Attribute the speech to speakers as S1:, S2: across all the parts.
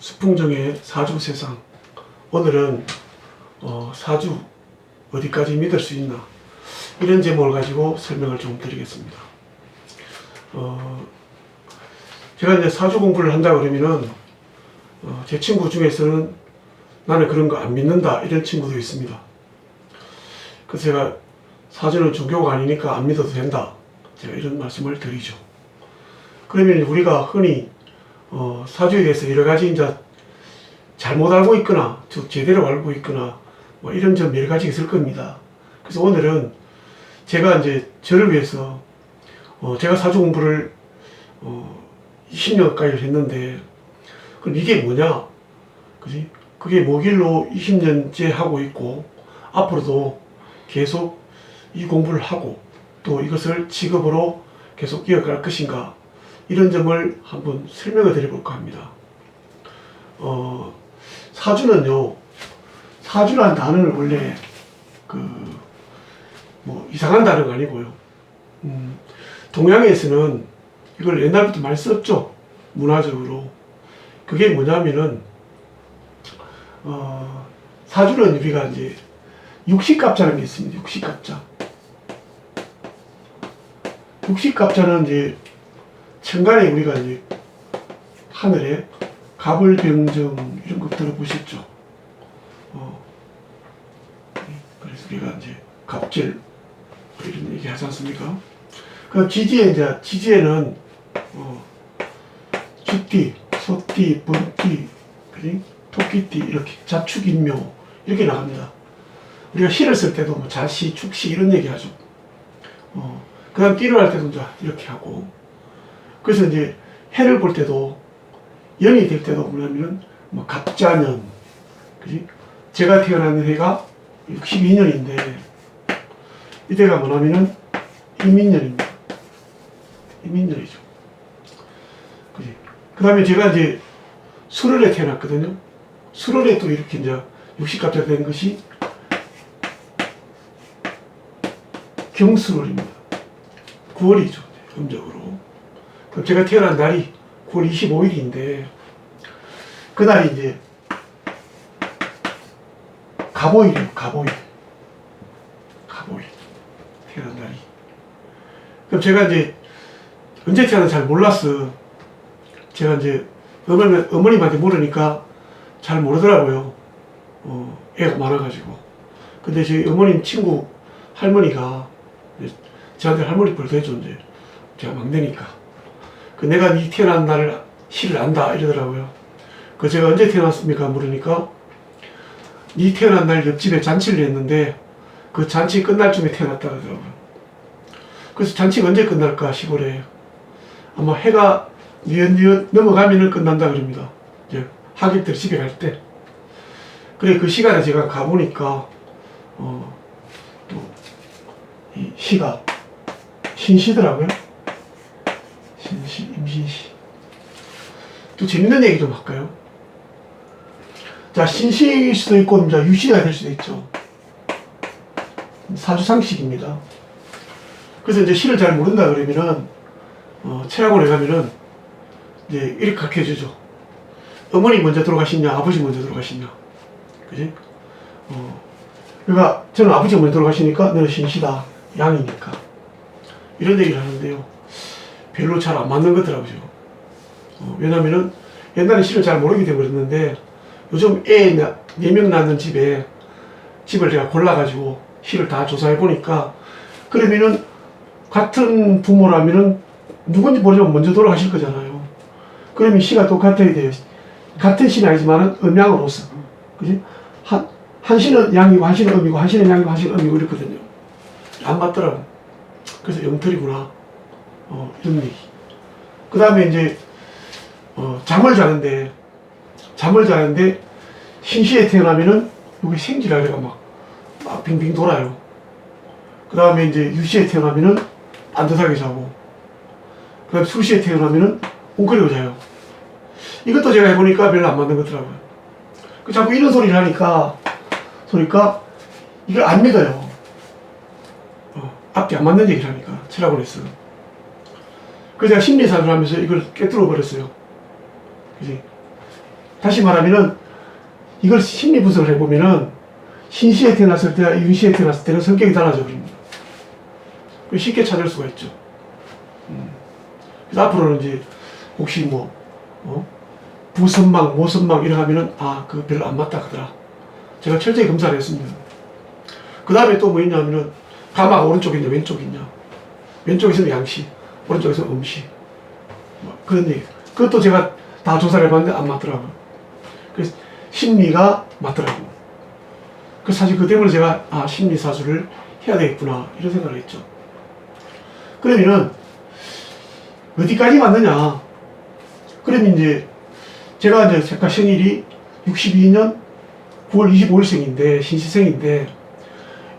S1: 수풍정의 사주 세상. 오늘은 사주 어디까지 믿을 수 있나, 이런 제목을 가지고 설명을 좀 드리겠습니다. 제가 이제 사주 공부를 한다 그러면은 제 친구 중에서는 나는 그런 거 안 믿는다, 이런 친구도 있습니다. 그래서 제가 사주는 종교가 아니니까 안 믿어도 된다, 제가 이런 말씀을 드리죠. 그러면 우리가 흔히 사주에 대해서 여러 가지 이제 잘못 알고 있거나 제대로 알고 있거나 뭐 이런 점 여러 가지 있을 겁니다. 그래서 오늘은 제가 이제 저를 위해서 제가 사주 공부를 20년 가까이 했는데, 그럼 이게 뭐냐? 그지? 그게 뭐길로 20년째 하고 있고 앞으로도 계속 이 공부를 하고 또 이것을 직업으로 계속 이어갈 것인가, 이런 점을 한번 설명을 드려볼까 합니다. 사주는요, 사주라는 단어는 원래 뭐 이상한 단어가 아니고요. 동양에서는 이걸 옛날부터 많이 썼죠. 문화적으로. 그게 뭐냐면은 사주는 우리가 이제 육식갑자라는 게 있습니다. 육식갑자. 육식갑자는 이제 천간에 우리가 이제 하늘에 갑을병정 이런 거 들어보셨죠? 그래서 우리가 이제 갑질 이런 얘기 하지 않습니까? 그 지지에는 쥐띠, 소띠, 번띠, 토끼띠, 이렇게 자축인묘 이렇게 나갑니다. 우리가 시를 쓸 때도 뭐 자시, 축시 이런 얘기 하죠. 그 다음 띠를 할 때도 이제 이렇게 하고, 그래서 이제 해를 볼 때도 연이 될 때도 뭐냐면은 뭐 갑자년, 그지? 제가 태어난 해가 62년인데 이때가 뭐냐면은 이민년입니다. 이민년이죠. 그지? 그 다음에 제가 이제 수월에 태어났거든요. 수월에 또 이렇게 이제 60갑자 된 것이 경수월입니다. 9월이죠. 음적으로. 그럼 제가 태어난 날이 9월 25일인데, 그날이 이제 갑오일이에요. 갑오일. 갑오일. 태어난 날이. 그럼 제가 이제 언제 태어났는지 잘 몰랐어. 제가 이제 어머님한테 물으니까 잘 모르더라고요. 애가 많아가지고. 근데 저희 어머님 친구 할머니가 저한테 할머니 뻘도 해줘. 이제 제가 막내니까. 내가 네 태어난 날을 시를 안다 이러더라고요. 제가 언제 태어났습니까? 물으니까 네 태어난 날 옆집에 잔치를 했는데 그 잔치 끝날 쯤에 태어났다 그러더라고요. 그래서 잔치가 언제 끝날까 시골에 아마 해가 뉘엿뉘엿 넘어가면은 끝난다 그럽니다. 이제 하객들 집에 갈 때. 그래, 그 시간에 제가 가보니까 또 이 시가 신시더라고요. 신시, 임신시. 또 재밌는 얘기 좀 할까요? 자, 신시일 수도 있고 이제 유시가 될 수도 있죠. 사주상식입니다. 그래서 이제 시를 잘 모른다 그러면은 체학원에 가면은 이제 이렇게 가르쳐 주죠. 어머니 먼저 돌아가시냐, 아버지 먼저 돌아가시냐, 그지? 그러니까 저는 아버지 먼저 돌아가시니까 너는 신시다, 양이니까, 이런 얘기를 하는데요. 별로 잘 안 맞는 거더라고요. 왜냐면은 옛날에 시를 잘 모르게 되어버렸는데 요즘 애 4명 낳는 집을 제가 골라가지고 시를 다 조사해 보니까, 그러면은 같은 부모라면은 누군지 모르지만 먼저 돌아가실 거잖아요. 그러면 시가 똑같아야 돼요. 같은 시는 아니지만은 음양으로서, 그지? 한 시는 양이고 한 시는 음이고 한 시는 양이고 한 시는 음이고 이렇거든요. 안 맞더라고. 그래서 영털이구나. 이런 얘기. 그 다음에 이제 잠을 자는데 신시에 태어나면은 여기 생지라래가 막 빙빙 돌아요. 그 다음에 이제 유시에 태어나면은 반듯하게 자고, 그 다음에 수시에 태어나면은 웅크리고 자요. 이것도 제가 해보니까 별로 안 맞는 거더라고요. 자꾸 이런 소리를 하니까 이걸 안 믿어요. 앞뒤 안 맞는 얘기를 하니까 철학원에서. 그래서 제가 심리사를 하면서 이걸 깨뜨려 버렸어요. 그지? 다시 말하면은 이걸 심리 분석을 해보면은 신시에 태어났을 때와 윤시에 태어났을 때는 성격이 달라져 버립니다. 쉽게 찾을 수가 있죠. 그래서 앞으로는 이제 혹시 뭐 부선망, 모선망 이렇게 하면은 그거 별로 안 맞다 하더라. 제가 철저히 검사를 했습니다. 그 다음에 또 뭐 있냐면은 가마가 오른쪽에 있냐 왼쪽에 있냐, 왼쪽에 있으면 양시, 오른쪽에 있으면 음시, 뭐 그런 얘기. 그것도 제가 다 조사를 해봤는데 안 맞더라고요. 그래서 심리가 맞더라고요. 그래서 사실 그 때문에 제가 심리사주를 해야 되겠구나 이런 생각을 했죠. 그러면은 어디까지 맞느냐? 그러면 이제 제가 이제 색깔 생일이 62년 9월 25일생인데 신시생인데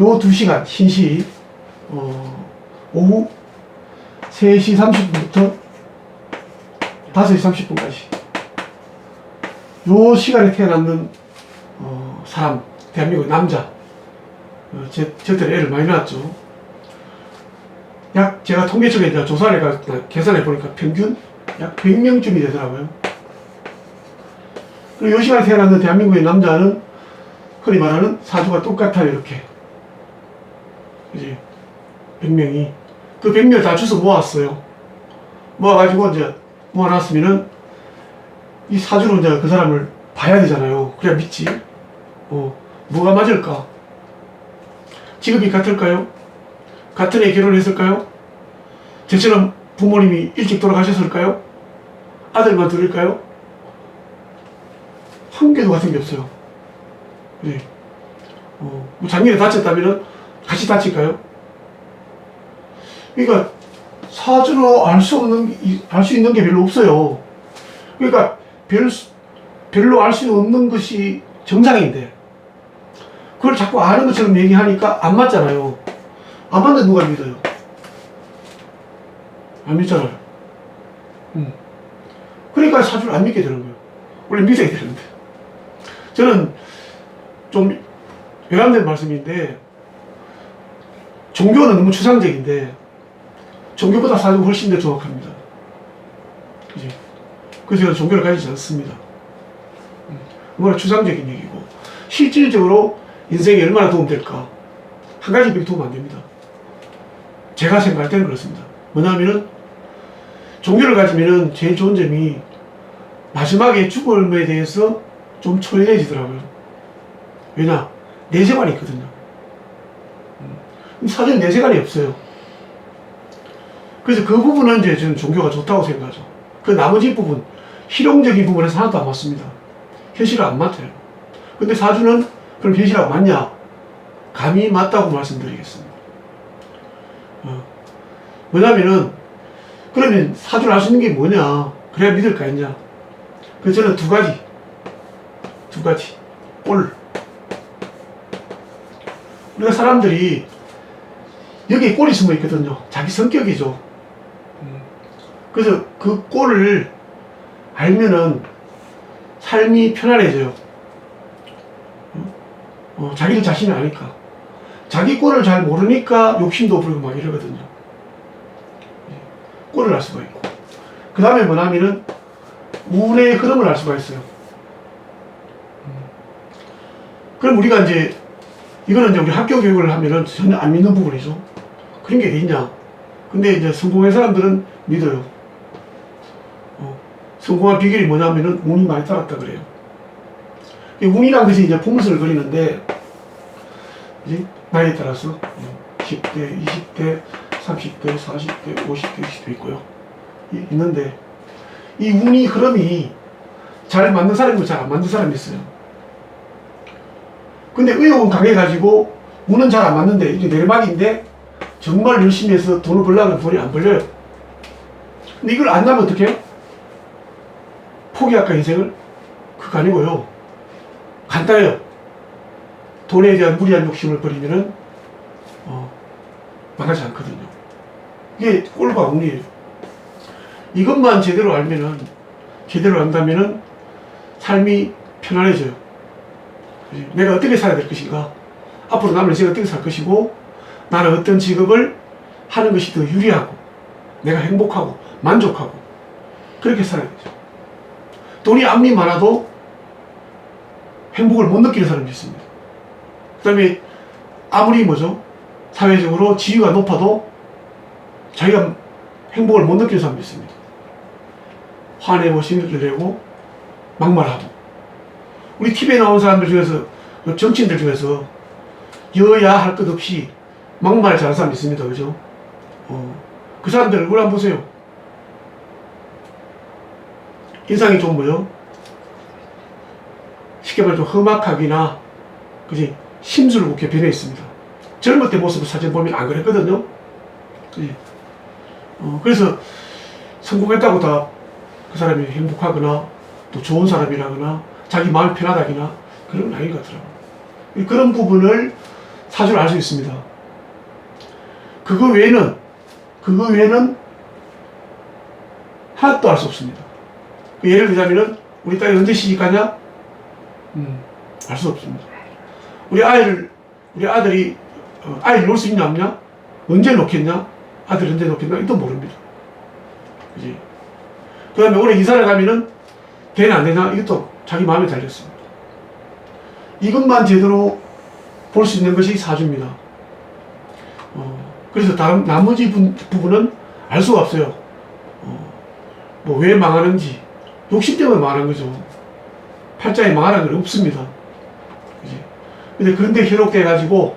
S1: 요 2시간 신시 오후 3시 30분부터 5시 30분까지 요 시간에 태어났는 사람, 대한민국 남자, 저때 애를 많이 낳았죠. 약 제가 통계청에 이제 조사를 해가 계산해 보니까 평균 약 100명쯤이 되더라고요. 그리고 이 시간에 태어났는 대한민국의 남자는 흔히 말하는 사주가 똑같아요. 이렇게 이제 100명이 그 100명 다 주워 모았어요. 모아가지고 이제 모아놨으면은 이 사주로 이제 그 사람을 봐야 되잖아요. 그래야 믿지. 뭐가 맞을까? 직업이 같을까요? 같은 애 결혼했을까요? 저처럼 부모님이 일찍 돌아가셨을까요? 아들만 둘일까요? 한 개도 같은 게 없어요. 네. 뭐 작년에 다쳤다면 같이 다칠까요? 그러니까 사주로 알 수 있는 게 별로 없어요. 그러니까 별로 알 수 없는 것이 정상인데 그걸 자꾸 아는 것처럼 얘기하니까 안 맞잖아요. 안 맞는데 누가 믿어요? 안 믿잖아요. 그러니까 사주를 안 믿게 되는 거예요. 원래 믿어야 되는데. 저는 좀 외람된 말씀인데 종교는 너무 추상적인데 종교보다 사주가 훨씬 더 정확합니다. 그지? 그래서 저는 종교를 가지지 않습니다. 뭐라 추상적인 얘기고 실질적으로 인생에 얼마나 도움될까? 한 가지밖에 도움 안 됩니다. 제가 생각할 때는 그렇습니다. 뭐냐면은 종교를 가지면은 제일 좋은 점이 마지막에 죽음에 대해서 좀 초연해지더라고요. 왜냐? 내세관이 있거든요. 사주는 내세관이 없어요. 그래서 그 부분은 이제 저는 종교가 좋다고 생각하죠. 그 나머지 부분, 실용적인 부분에서 하나도 안 맞습니다. 현실은 안 맞아요. 근데 사주는 그럼 현실하고 맞냐? 감히 맞다고 말씀드리겠습니다. 뭐냐면은 그러면 사주를 알 수 있는 게 뭐냐? 그래야 믿을 거 아니냐? 그래서 저는 두 가지 꼴. 우리가 사람들이 여기에 꼴이 숨어 있거든요. 자기 성격이죠. 그래서 그 꼴을 알면은 삶이 편안해져요. 자기를 자신을 아니까. 자기 꼴을 잘 모르니까 욕심도 부리고 막 이러거든요. 꼴을 알 수가 있고. 그 다음에 뭐냐면은 운의 흐름을 알 수가 있어요. 그럼 우리가 이제 이거는 이제 우리 학교 교육을 하면은 전혀 안 믿는 부분이죠. 그런 게 있냐? 근데 이제 성공한 사람들은 믿어요. 성공한 비결이 뭐냐면은 운이 많이 따랐다 그래요. 운이란 것이 이제 포문선을 그리는데 이제 나이에 따라서 10대, 20대, 30대, 40대, 50대, 60대 있고요. 있는데 이 운이 흐름이 잘 맞는 사람이고 잘 안 맞는 사람이 있어요. 근데 의욕은 강해가지고 운은 잘 안 맞는데 이게 내리막인데 정말 열심히 해서 돈을 벌려면 돈이 안 벌려요. 근데 이걸 안 나면 어떡해요? 포기할까 인생을? 그거 아니고요. 간단해요. 돈에 대한 무리한 욕심을 버리면은 망하지 않거든요. 이게 꼴과 운이에요. 이것만 제대로 알면은, 제대로 안다면은 삶이 편안해져요. 내가 어떻게 살아야 될 것인가? 앞으로 남은 인생을 어떻게 살 것이고, 나는 어떤 직업을 하는 것이 더 유리하고, 내가 행복하고, 만족하고, 그렇게 살아야 되죠. 돈이 아무리 많아도 행복을 못 느끼는 사람이 있습니다. 그 다음에 아무리 사회적으로 지위가 높아도 자기가 행복을 못 느끼는 사람이 있습니다. 화내고 심기를 내고 막말하고. 우리 TV에 나온 사람들 중에서, 정치인들 중에서 여야 할 것 없이 막말 잘하는 사람이 있습니다. 그죠? 그 사람들 얼굴 한번 보세요. 인상이 좀 쉽게 말해 좀 험악하기나, 그지? 심술궂게 변해 있습니다. 젊을 때 모습을 사진 보면 안 그랬거든요. 그지? 그래서 성공했다고 다 그 사람이 행복하거나 또 좋은 사람이라거나 자기 마음이 편하다거나 그런 건 아닌 것 같더라고요. 그런 부분을 사주를 알 수 있습니다. 그거 외에는 하나도 알 수 없습니다. 예를 들자면은 우리 딸이 언제 시집가냐? 알 수 없습니다. 우리 아들이 아이를 놓을 수 있냐 없냐? 언제 놓겠냐? 아들 언제 놓겠냐? 이것도 모릅니다. 그지? 그 다음에 올해 이사를 가면은 되냐 안 되냐? 이것도 자기 마음에 달렸습니다. 이것만 제대로 볼 수 있는 것이 사주입니다. 그래서 나머지 부분은 알 수가 없어요. 왜 망하는지, 욕심 때문에 망하는 거죠. 팔자에 망하는 건 없습니다. 그지? 근데 그런데 현혹돼가지고,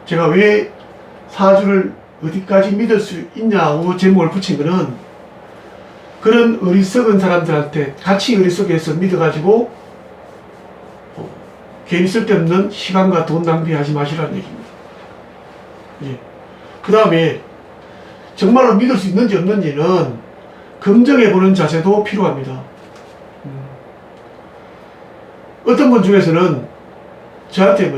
S1: 제가 왜 사주를 어디까지 믿을 수 있냐고 제목을 붙인 거는 그런 어리석은 사람들한테 같이 어리석게해서 믿어가지고, 괜히 쓸데없는 시간과 돈 낭비하지 마시라는 얘기입니다. 예. 그 다음에 정말로 믿을 수 있는지 없는지는 검증해보는 자세도 필요합니다. 어떤 분 중에서는 저한테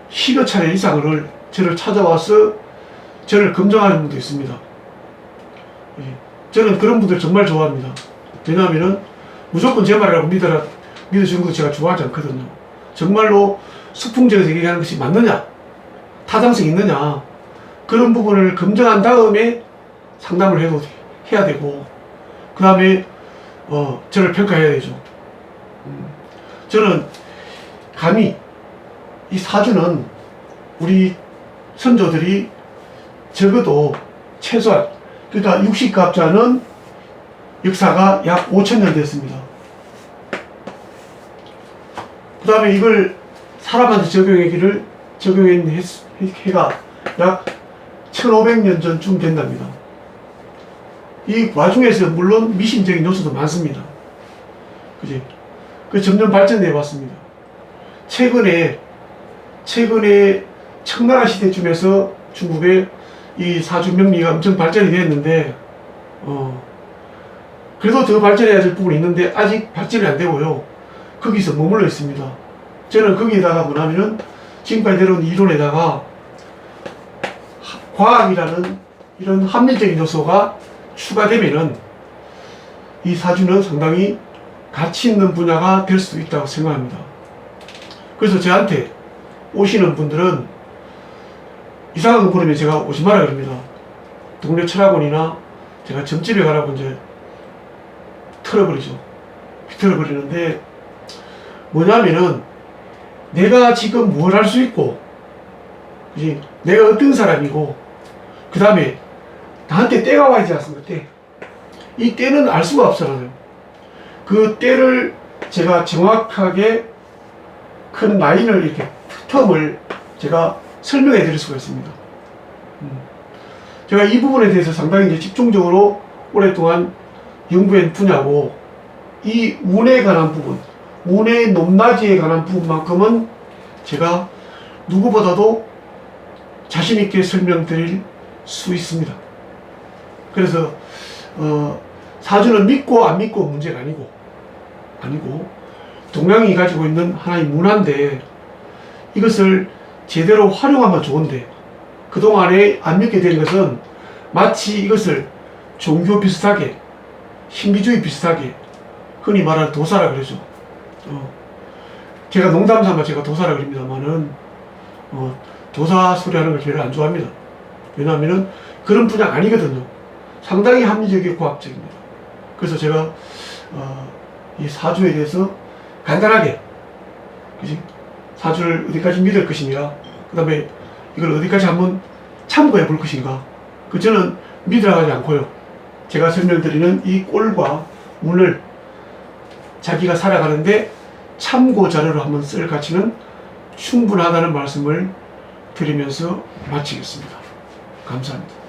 S1: 10여 차례 이상을 저를 찾아와서 저를 검증하는 분도 있습니다. 예. 저는 그런 분들 정말 좋아합니다. 왜냐하면 무조건 제 말이라고 믿어주는 것도 제가 좋아하지 않거든요. 정말로 수풍적에서 얘기하는 것이 맞느냐, 타당성이 있느냐, 그런 부분을 검증한 다음에 상담을 해야 되고, 그 다음에 저를 평가해야 되죠. 저는 감히 이 사주는 우리 선조들이 적어도 최소한, 그러니까 60갑자는 역사가 약 5,000년 됐습니다. 그 다음에 이걸 사람한테 적용한 해가 약 1500년 전쯤 된답니다. 이 와중에서 물론 미신적인 요소도 많습니다. 그지? 그 점점 발전해 왔습니다. 최근에 청나라 시대쯤에서 중국의 이 사주 명리가 엄청 발전이 되었는데, 그래도 더 발전해야 될 부분이 있는데 아직 발전이 안 되고요. 거기서 머물러 있습니다. 저는 거기에다가 뭐냐면은 지금까지 내려온 이론에다가 과학이라는 이런 합리적인 요소가 추가되면은 이 사주는 상당히 가치 있는 분야가 될 수도 있다고 생각합니다. 그래서 저한테 오시는 분들은 이상한 거 물으면 제가 오지 마라 그럽니다. 동네 철학원이나 제가 점집에 가라고 이제 비틀어버리는데, 뭐냐면은 내가 지금 뭘 할 수 있고, 그치? 내가 어떤 사람이고, 그 다음에 나한테 때가 와야지 않습니까? 때. 이 때는 알 수가 없어요. 그 때를 제가 정확하게 큰 라인을 이렇게 텀을 제가 설명해 드릴 수가 있습니다. 제가 이 부분에 대해서 상당히 이제 집중적으로 오랫동안 연구한 분야고, 이 운에 관한 부분, 운의 높낮이에 관한 부분만큼은 제가 누구보다도 자신있게 설명드릴 수 있습니다. 그래서 사주는 믿고 안 믿고 문제가 아니고 동양이 가지고 있는 하나의 문화인데, 이것을 제대로 활용하면 좋은데, 그동안에 안 믿게 된 것은 마치 이것을 종교 비슷하게, 신비주의 비슷하게, 흔히 말하는 도사라 그러죠. 제가 농담 삼아 제가 도사라 그럽니다만은, 도사 소리 하는 걸 별로 안 좋아합니다. 왜냐하면은 그런 분야가 아니거든요. 상당히 합리적이고 과학적입니다. 그래서 제가 이 사주에 대해서 간단하게, 그지? 사주를 어디까지 믿을 것이냐, 그 다음에 이걸 어디까지 한번 참고해 볼 것인가. 저는 믿으라 하지 않고요. 제가 설명드리는 이 꼴과 운을 자기가 살아가는데 참고 자료로 한번 쓸 가치는 충분하다는 말씀을 드리면서 마치겠습니다. 감사합니다.